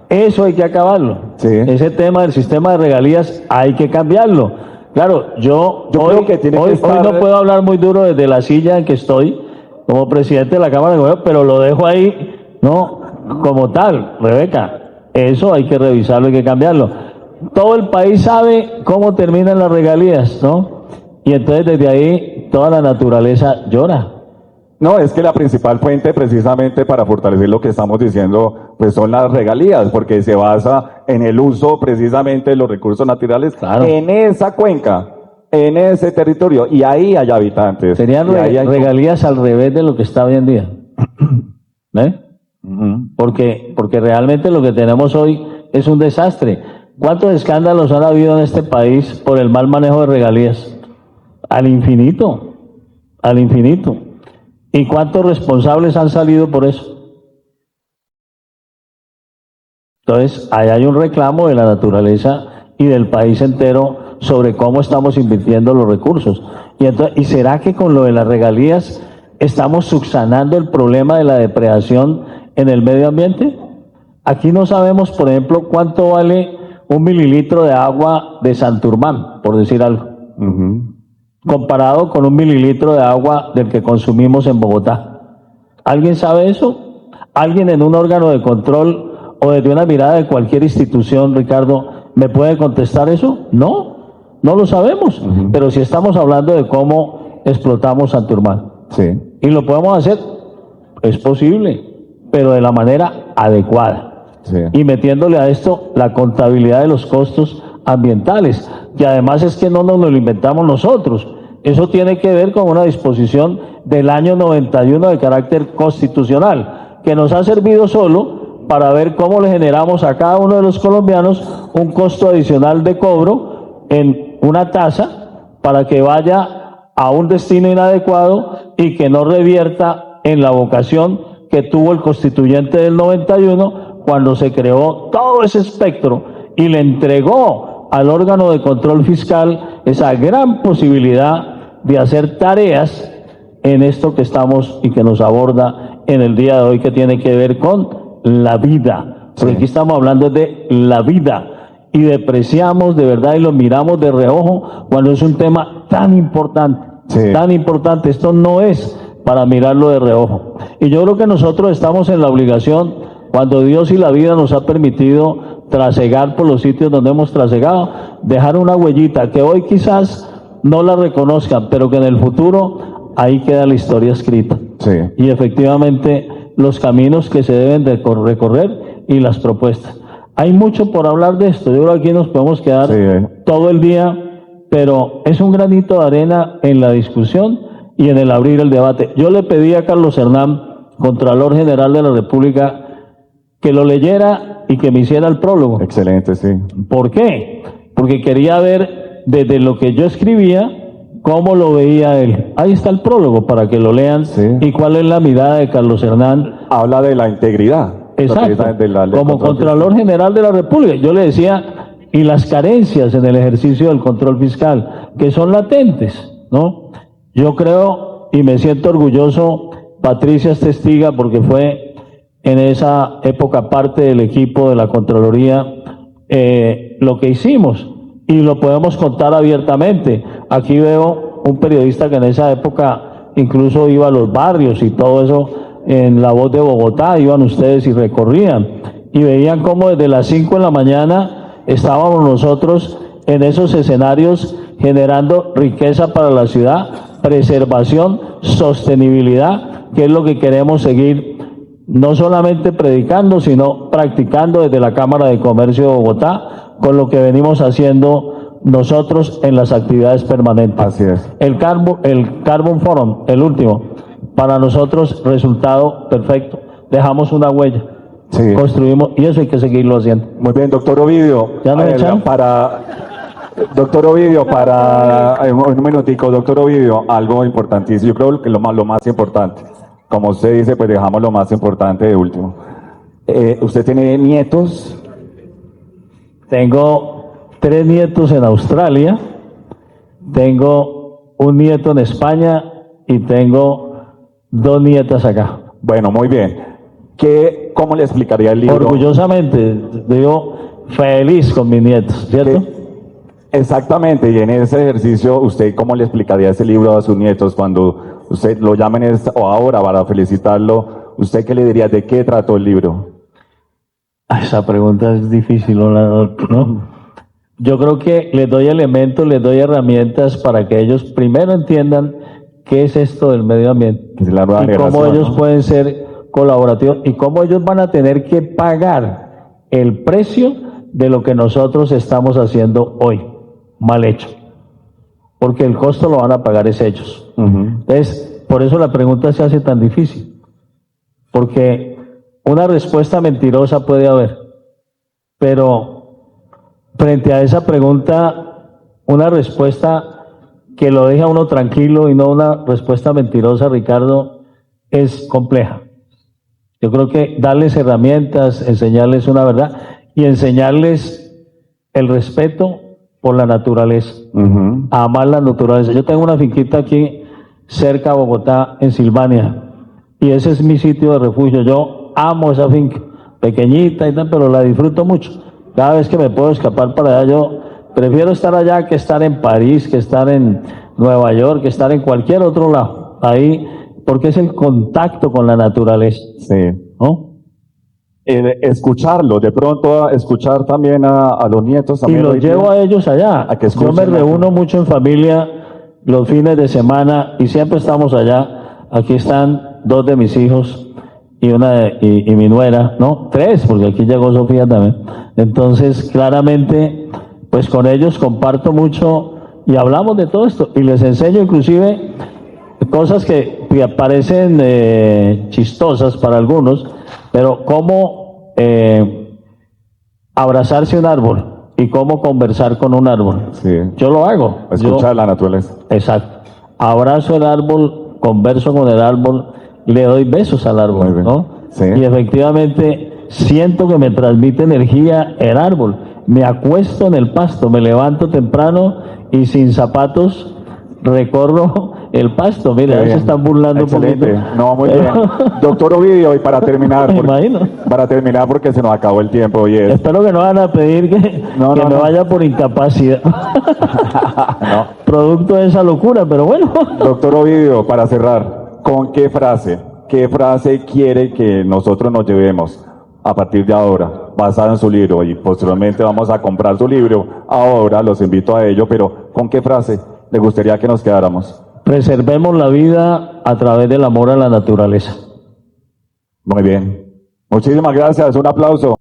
hay que acabarlo. Sí. Ese tema del sistema de regalías hay que cambiarlo. Claro, yo Yo hoy, creo que tiene que hoy estar- no puedo hablar muy duro desde la silla en que estoy como presidente de la Cámara de Gobierno, pero lo dejo ahí, ¿no? Como tal, Rebeca. Eso hay que revisarlo, hay que cambiarlo. Todo el país sabe cómo terminan las regalías, ¿no? Y entonces desde ahí toda la naturaleza llora. No, es que la principal fuente precisamente para fortalecer lo que estamos diciendo, pues son las regalías, porque se basa en el uso precisamente de los recursos naturales Claro. en esa cuenca, en ese territorio, y ahí hay habitantes. Serían y ahí hay- regalías al revés de lo que está hoy en día. ¿Eh? Ujú. Porque realmente lo que tenemos hoy es un desastre. ¿Cuántos escándalos han habido en este país por el mal manejo de regalías? Al infinito, al infinito. ¿Y cuántos responsables han salido por eso? Entonces, ahí hay un reclamo de la naturaleza y del país entero sobre cómo estamos invirtiendo los recursos. ¿Y será que con lo de las regalías estamos subsanando el problema de la depredación en el medio ambiente? Aquí no sabemos, por ejemplo, cuánto vale 1 mililitro de agua de Santurmán, por decir algo, Ujú. comparado con 1 mililitro de agua del que consumimos en Bogotá. ¿Alguien sabe eso? ¿Alguien en un órgano de control o desde una mirada de cualquier institución, Ricardo, me puede contestar eso? No, no lo sabemos. Pero si estamos hablando de cómo explotamos Santurmán. Sí. Y lo podemos hacer, es posible, pero de la manera adecuada. Sí. Y metiéndole a esto la contabilidad de los costos ambientales, que además es que no nos lo inventamos nosotros. Eso tiene que ver con una disposición del año 91 de carácter constitucional, que nos ha servido solo para ver cómo le generamos a cada uno de los colombianos un costo adicional de cobro en una tasa para que vaya a un destino inadecuado y que no revierta en la vocación que tuvo el constituyente del 91 cuando se creó todo ese espectro y le entregó al órgano de control fiscal esa gran posibilidad de hacer tareas en esto que estamos y que nos aborda en el día de hoy, que tiene que ver con la vida. Porque aquí estamos hablando de la vida y depreciamos de verdad y lo miramos de reojo cuando es un tema tan importante. Sí. Tan importante. Esto no es para mirarlo de reojo. Y yo creo que nosotros estamos en la obligación, cuando Dios y la vida nos ha permitido trasegar por los sitios donde hemos trasegado, dejar una huellita que hoy quizás no la reconozcan, pero que en el futuro ahí queda la historia escrita. Sí. Y efectivamente los caminos que se deben de recorrer y las propuestas. Hay mucho por hablar de esto. Yo creo que aquí nos podemos quedar Sí. todo el día, pero es un granito de arena en la discusión y en el abrir el debate. Yo le pedí a Carlos Hernán, Contralor General de la República, que lo leyera y que me hiciera el prólogo. Excelente, sí. ¿Por qué? Porque quería ver desde lo que yo escribía cómo lo veía él. Ahí está el prólogo para que lo lean. Sí. Y cuál es la mirada de Carlos Hernán. Habla de la integridad. Exacto. De la ley Como control Contralor General de la República. Yo le decía, y las carencias en el ejercicio del control fiscal, que son latentes, ¿no? Yo creo y me siento orgulloso, Patricia es testiga porque fue en esa época parte del equipo de la Contraloría, lo que hicimos, y lo podemos contar abiertamente. Aquí veo un periodista que en esa época incluso iba a los barrios y todo eso, en La Voz de Bogotá, iban ustedes y recorrían, y veían cómo desde las 5 de la mañana estábamos nosotros en esos escenarios generando riqueza para la ciudad, preservación, sostenibilidad, que es lo que queremos seguir, no solamente predicando, sino practicando desde la Cámara de Comercio de Bogotá, con lo que venimos haciendo nosotros en las actividades permanentes. Así es. El Carbon Forum, el último, para nosotros resultado perfecto. dejamos una huella. Sí. Construimos, y eso hay que seguirlo haciendo. Muy bien, doctor Ovidio. ¿Ya no me echan? Doctor Ovidio, un minutico, doctor Ovidio, algo importantísimo. Yo creo que lo más importante. Como usted dice, pues dejamos lo más importante de último. ¿Usted tiene nietos? Tengo 3 nietos en Australia, tengo un nieto en España y tengo 2 nietas acá. Bueno, muy bien. ¿Cómo le explicaría el libro? Orgullosamente, digo, feliz con mis nietos, ¿cierto? Exactamente, y en ese ejercicio, ¿usted cómo le explicaría ese libro a sus nietos cuando usted lo llamen o ahora para felicitarlo? ¿Usted qué le diría? ¿De qué trató el libro? Esa pregunta es difícil, ¿no? Yo creo que les doy elementos, les doy herramientas para que ellos primero entiendan qué es esto del medio ambiente Es la nueva y cómo generación, ellos ¿no? pueden ser colaborativos y cómo ellos van a tener que pagar el precio de lo que nosotros estamos haciendo hoy, mal hecho. Porque el costo lo van a pagar es ellos. Entonces, por eso la pregunta se hace tan difícil. Porque una respuesta mentirosa puede haber, pero frente a esa pregunta, una respuesta que lo deja a uno tranquilo y no una respuesta mentirosa, Ricardo, es compleja. Yo creo que darles herramientas, enseñarles una verdad y enseñarles el respeto por la naturaleza, a amar la naturaleza. Yo tengo una finquita aquí cerca de Bogotá, en Silvania, y ese es mi sitio de refugio. Yo amo esa finca, pequeñita y tal, pero la disfruto mucho. Cada vez que me puedo escapar para allá, yo prefiero estar allá que estar en París, que estar en Nueva York, que estar en cualquier otro lado. Ahí, porque es el contacto con la naturaleza. Sí. ¿No? Escucharlo, de pronto escuchar también a los nietos. Y También los llevo a ellos allá. A que Yo me escuchen, reúno mucho en familia los fines de semana y siempre estamos allá. Aquí están 2 de mis hijos y mi nuera, ¿no? 3, porque aquí llegó Sofía también. Entonces, claramente, pues con ellos comparto mucho y hablamos de todo esto. Y les enseño inclusive cosas que parecen chistosas para algunos, pero cómo abrazarse un árbol y cómo conversar con un árbol. Sí. Yo lo hago. Escuchar la naturaleza. Exacto. Abrazo el árbol, converso con el árbol, le doy besos al Muy árbol, bien. ¿no? Sí. Y efectivamente siento que me transmite energía el árbol. Me acuesto en el pasto, me levanto temprano y sin zapatos recorro el pasto. Mira, Qué se bien. están burlando Excelente. un poquito. No, muy bien. Doctor Ovidio, y para terminar, Me imagino. porque se nos acabó el tiempo, y es, Espero que no van a pedir que me vaya por incapacidad. no. Producto de esa locura, pero bueno. Doctor Ovidio, para cerrar, ¿con qué frase quiere que nosotros nos llevemos a partir de ahora, basada en su libro? Y posteriormente vamos a comprar su libro. Ahora los invito a ello, pero ¿con qué frase le gustaría que nos quedáramos? Preservemos la vida a través del amor a la naturaleza. Muy bien. Muchísimas gracias. Un aplauso.